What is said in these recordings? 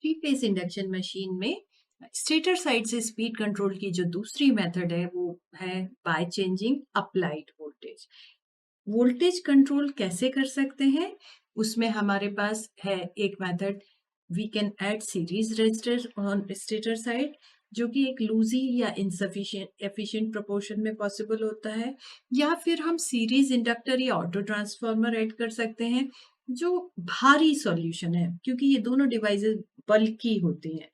Three phase induction machine में stator side से speed control की जो दूसरी मेथड है वो है by changing applied voltage. Voltage control कैसे कर सकते हैं? उसमें हमारे पास है एक method, we can add series resistor on stator side, जो कि एक लूजी या इनसफिशिएंट एफिशिएंट प्रोपोर्शन में पॉसिबल होता है, या फिर हम सीरीज इंडक्टर या ऑटो ट्रांसफार्मर ऐड कर सकते हैं जो भारी सॉल्यूशन है, क्योंकि ये दोनों डिवाइसेस बल्की होती हैं।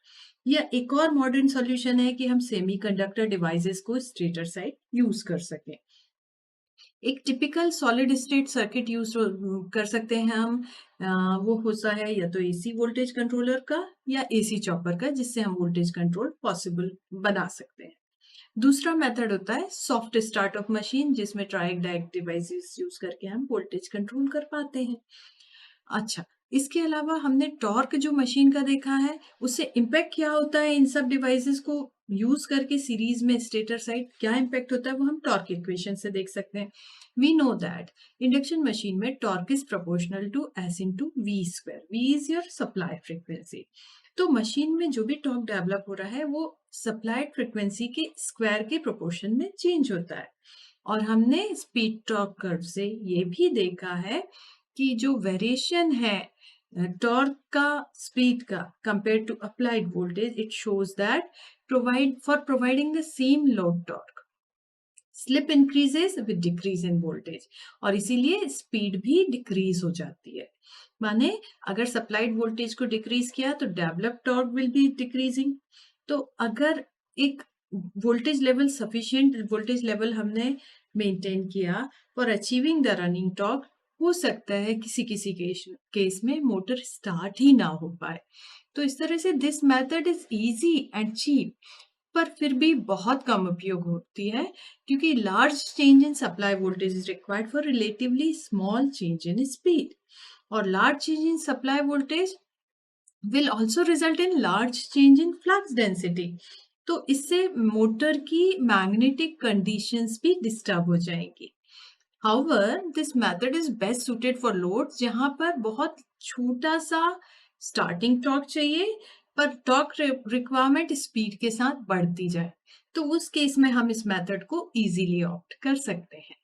या एक और मॉडर्न सॉल्यूशन है कि हम सेमीकंडक्टर डिवाइसेस को स्टेटर साइड यूज कर सकें। एक typical solid state circuit use कर सकते हैं हम। वो होता है या तो एसी वोल्टेज कंट्रोलर का या एसी चॉपर का, जिससे हम वोल्टेज कंट्रोल पॉसिबल बना सकते हैं। दूसरा मेथड होता है सॉफ्ट स्टार्ट ऑफ मशीन, जिसमें ट्राइक डायरेक्ट डिवाइसेस यूज करके हम वोल्टेज कंट्रोल कर पाते हैं। अच्छा, इसके अलावा हमने टॉर्क जो मशीन का देखा है, उससे इम्पैक्ट क्या होता है इन सब डिवाइसेस को यूज करके सीरीज में स्टेटर साइड क्या इम्पैक्ट होता है, वो हम टॉर्क इक्वेशन से देख सकते हैं। We know that induction machine में torque is proportional to S into V square. V is your supply frequency. तो मशीन में जो भी टॉर्क डेवलप हो रहा है वो सप्लाइड फ्रीक्वेंसी के स्क्वायर के प्रोपोर्शन में चेंज होता है। और हमने स्पीड टॉर्क कर्व से ये भी देखा है कि जो वेरिएशन है टॉर्क का स्पीड का compare to applied voltage, it shows that providing the same load torque slip increases with decrease in voltage, और इसीलिए स्पीड भी डिक्रीज हो जाती है। माने अगर सप्लाइड वोल्टेज को डिक्रीज किया तो develop torque will be decreasing. तो अगर एक voltage level sufficient voltage level हमने मेंटेन किया for achieving the running torque, हो सकता है किसी किसी केस में मोटर स्टार्ट ही ना हो पाए। तो इस तरह से this method is easy and cheap, पर फिर भी बहुत कम उपयोग होती है, क्योंकि large change in supply voltage is required for relatively small change in speed, और large change in supply voltage will also result in large change in flux density। तो इससे मोटर की मैग्नेटिक कंडीशंस भी डिस्टर्ब हो जाएंगी। However, this method is best suited for loads जहां पर बहुत छोटा सा स्टार्टिंग टॉर्क चाहिए, पर टॉर्क रिक्वायरमेंट स्पीड के साथ बढ़ती जाए। तो उस केस में हम इस मेथड को इजीली ऑप्ट कर सकते हैं।